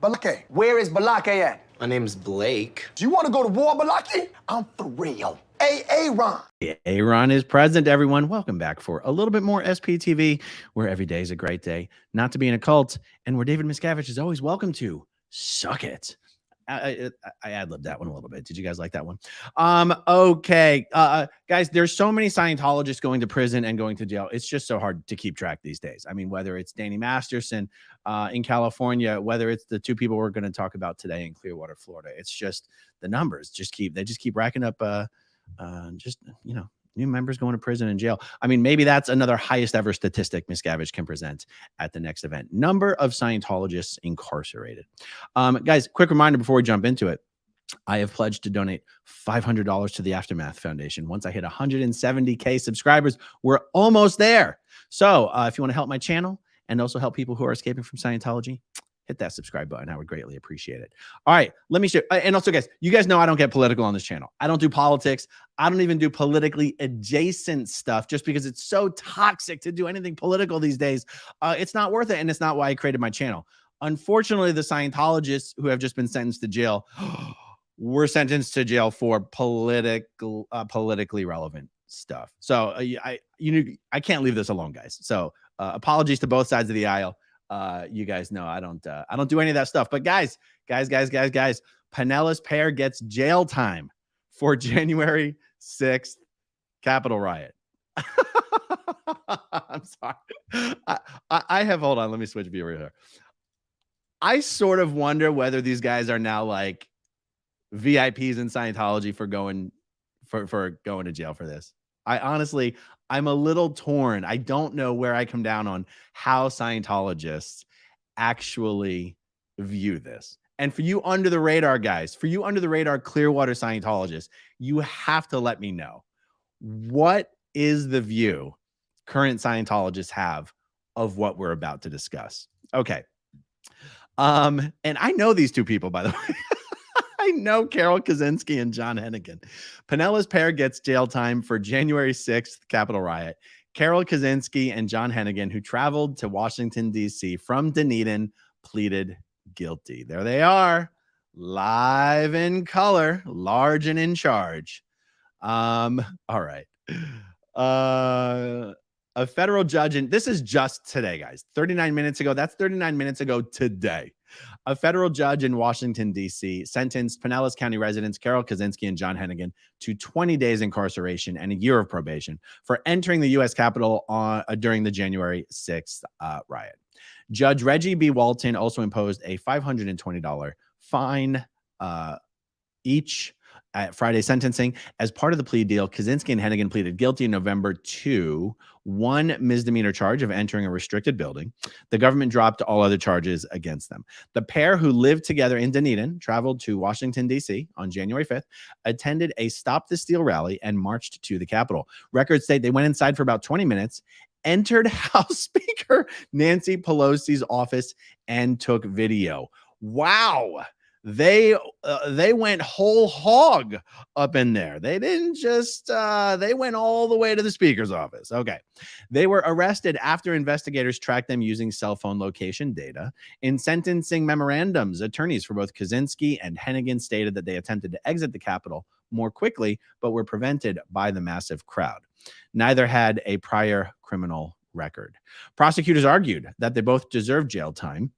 Balake, where is Balake at? My name's Blake. Do you want to go to war, Balake? I'm for real. Aaron. Aaron is present, everyone. Welcome back for a little bit more SPTV, where every day is a great day not to be in a cult, and where David Miscavige is always welcome to suck it. I ad-libbed that one a little bit. Did you guys like that one? Okay. Guys, there's so many Scientologists going to prison and going to jail. It's just so hard to keep track these days. I mean, whether it's Danny Masterson in California, whether it's the two people we're going to talk about today in Clearwater, Florida, it's just the numbers just keep racking up new members going to prison and jail. I mean, maybe that's another highest ever statistic Miscavige can present at the next event. Number of Scientologists incarcerated. Guys, quick reminder before we jump into it. I have pledged to donate $500 to the Aftermath Foundation. Once I hit 170K subscribers, we're almost there. So if you want to help my channel and also help people who are escaping from Scientology, hit that subscribe button. I would greatly appreciate it. All right, let me show. And also, guys, you guys know I don't get political on this channel. I don't do politics. I don't even do politically adjacent stuff just because it's so toxic to do anything political these days. It's not worth it, and it's not why I created my channel. Unfortunately, the Scientologists who have just been sentenced to jail were sentenced to jail for politically relevant stuff. So I can't leave this alone, guys. So apologies to both sides of the aisle. You guys know I don't do any of that stuff. But guys, Pinellas Pear gets jail time for January 6th Capitol riot. I'm sorry. I have, hold on, let me switch viewer here. I sort of wonder whether these guys are now like VIPs in Scientology for going to jail for this. I'm a little torn. I don't know where I come down on how Scientologists actually view this. And for you under the radar guys, for you under the radar Clearwater Scientologists, you have to let me know, what is the view current Scientologists have of what we're about to discuss? Okay. And I know these two people, by the way. I know Carol Kaczynski and John Hennigan. Pinellas Pear gets jail time for January 6th Capitol riot. Carol Kaczynski and John Hennigan, who traveled to Washington, D.C. from Dunedin, pleaded guilty. There they are, live in color, large and in charge. All right. A federal judge, and this is just today, guys, 39 minutes ago. That's 39 minutes ago today. A federal judge in Washington, D.C. sentenced Pinellas County residents Carol Kaczynski and John Hennigan to 20 days incarceration and a year of probation for entering the U.S. Capitol during the January 6th riot. Judge Reggie B. Walton also imposed a $520 fine each at Friday sentencing. As part of the plea deal, Kaczynski and Hennigan pleaded guilty in November to one misdemeanor charge of entering a restricted building. The government dropped all other charges against them. The pair, who lived together in Dunedin, traveled to Washington, D.C. on January 5th, attended a Stop the Steal rally, and marched to the Capitol. Records say they went inside for about 20 minutes, entered House Speaker Nancy Pelosi's office, and took video. Wow. They went whole hog up in there. They didn't just, they went all the way to the speaker's office. Okay. They were arrested after investigators tracked them using cell phone location data. In sentencing memorandums, attorneys for both Kaczynski and Hennigan stated that they attempted to exit the Capitol more quickly, but were prevented by the massive crowd. Neither had a prior criminal record. Prosecutors argued that they both deserved jail time,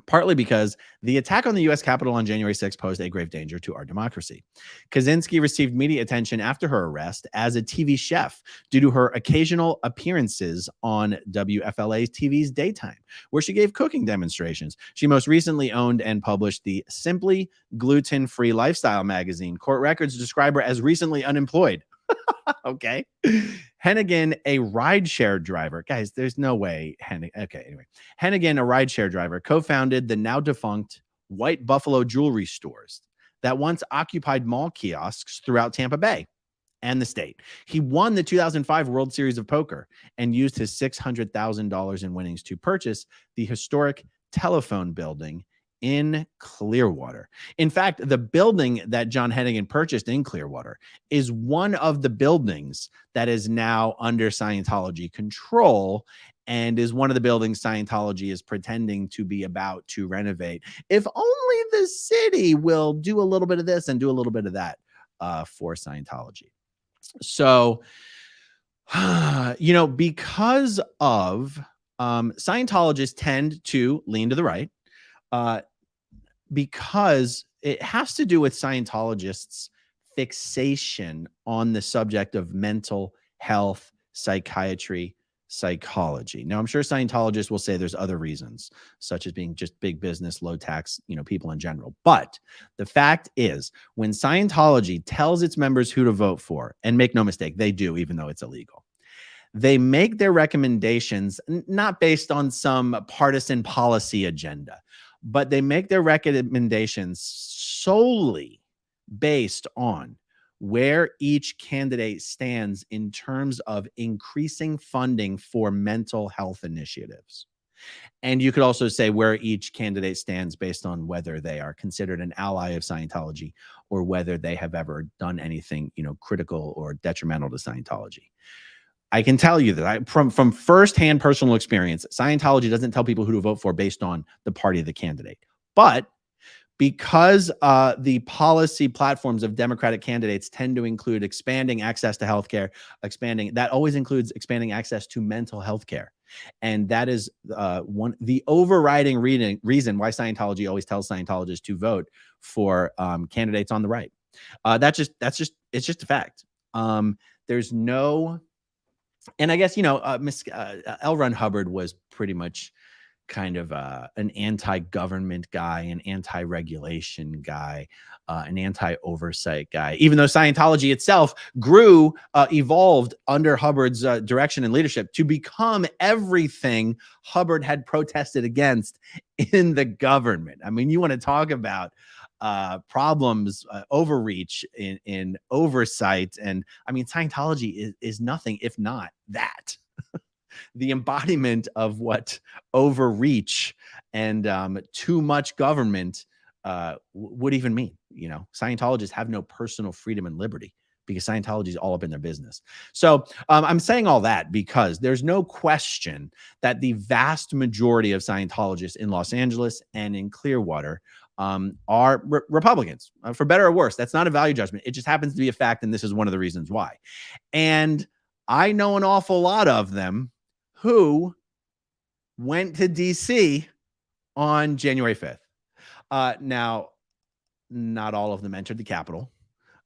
partly because the attack on the U.S. Capitol on January 6th posed a grave danger to our democracy. Kaczynski received media attention after her arrest as a TV chef due to her occasional appearances on WFLA TV's Daytime, where she gave cooking demonstrations. She most recently owned and published the Simply Gluten-Free Lifestyle magazine. Court records describe her as recently unemployed. Okay. Hennigan, a rideshare driver. Guys, there's no way. Okay, anyway. Hennigan, a rideshare driver, co-founded the now defunct White Buffalo jewelry stores that once occupied mall kiosks throughout Tampa Bay and the state. He won the 2005 World Series of Poker and used his $600,000 in winnings to purchase the historic telephone building in Clearwater. In fact, the building that John Hennigan purchased in Clearwater is one of the buildings that is now under Scientology control and is one of the buildings Scientology is pretending to be about to renovate. If only the city will do a little bit of this and do a little bit of that for Scientology. So, because of Scientologists tend to lean to the right, because it has to do with Scientologists' fixation on the subject of mental health, psychiatry, psychology. Now, I'm sure Scientologists will say there's other reasons, such as being just big business, low tax, people in general. But the fact is, when Scientology tells its members who to vote for, and make no mistake, they do, even though it's illegal, they make their recommendations not based on some partisan policy agenda, but they make their recommendations solely based on where each candidate stands in terms of increasing funding for mental health initiatives. And you could also say where each candidate stands based on whether they are considered an ally of Scientology or whether they have ever done anything, critical or detrimental to Scientology. I can tell you that from firsthand personal experience, Scientology doesn't tell people who to vote for based on the party of the candidate. But because the policy platforms of Democratic candidates tend to include expanding access to healthcare, that always includes expanding access to mental health care. And that is the overriding reason why Scientology always tells Scientologists to vote for candidates on the right. It's just a fact. There's no, and I guess, L. Ron Hubbard was pretty much kind of an anti-government guy, an anti-regulation guy, an anti-oversight guy, even though Scientology itself evolved under Hubbard's direction and leadership to become everything Hubbard had protested against in the government. I mean, you want to talk about problems, overreach in oversight. And I mean, Scientology is nothing if not that. The embodiment of what overreach and too much government would even mean. Scientologists have no personal freedom and liberty because Scientology is all up in their business. So I'm saying all that because there's no question that the vast majority of Scientologists in Los Angeles and in Clearwater are Republicans, for better or worse. That's not a value judgment. It just happens to be a fact, and this is one of the reasons why. And I know an awful lot of them who went to DC on January 5th. Now, not all of them entered the Capitol.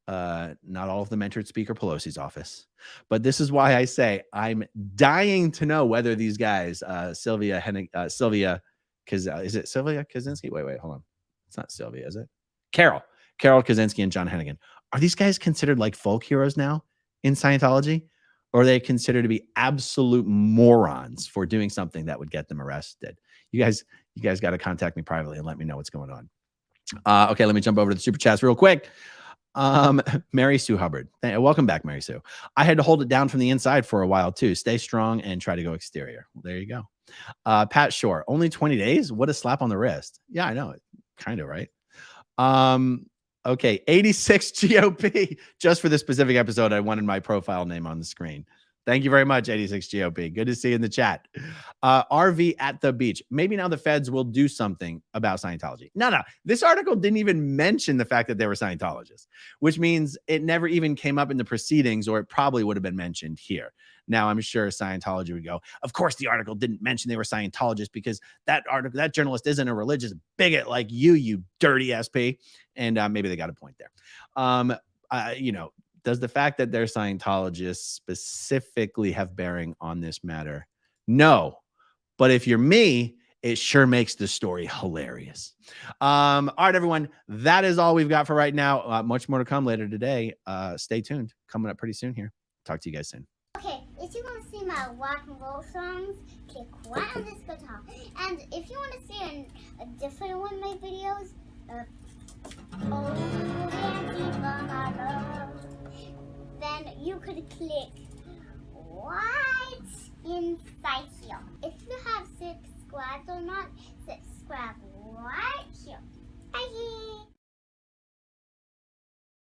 Not all of them entered Speaker Pelosi's office. But this is why I say I'm dying to know whether these guys, is it Sylvia Kaczynski? Wait, hold on. It's not Sylvia, is it? Carol Kaczynski and John Hennigan. Are these guys considered like folk heroes now in Scientology? Or are they considered to be absolute morons for doing something that would get them arrested? You guys got to contact me privately and let me know what's going on. Okay, let me jump over to the super chats real quick. Mary Sue Hubbard. Welcome back, Mary Sue. I had to hold it down from the inside for a while too. Stay strong and try to go exterior. Well, there you go. Pat Shore. Only 20 days? What a slap on the wrist. Yeah, I know it. Kind of, right? Okay, 86 GOP. Just for this specific episode, I wanted my profile name on the screen. Thank you very much, 86 GOP. Good to see you in the chat. RV at the beach. Maybe now the feds will do something about Scientology. No. This article didn't even mention the fact that they were Scientologists, which means it never even came up in the proceedings, or it probably would have been mentioned here. Now, I'm sure Scientology would go, of course, the article didn't mention they were Scientologists because that journalist isn't a religious bigot like you dirty SP. And maybe they got a point there. Does the fact that they're Scientologists specifically have bearing on this matter? No. But if you're me, it sure makes the story hilarious. All right, everyone. That is all we've got for right now. Much more to come later today. Stay tuned. Coming up pretty soon here. Talk to you guys soon. Okay, if you want to see my rock and roll songs, click right on this guitar. And if you want to see a different one of my videos, then you could click right inside here. If you have subscribed or not, subscribe right here. Bye.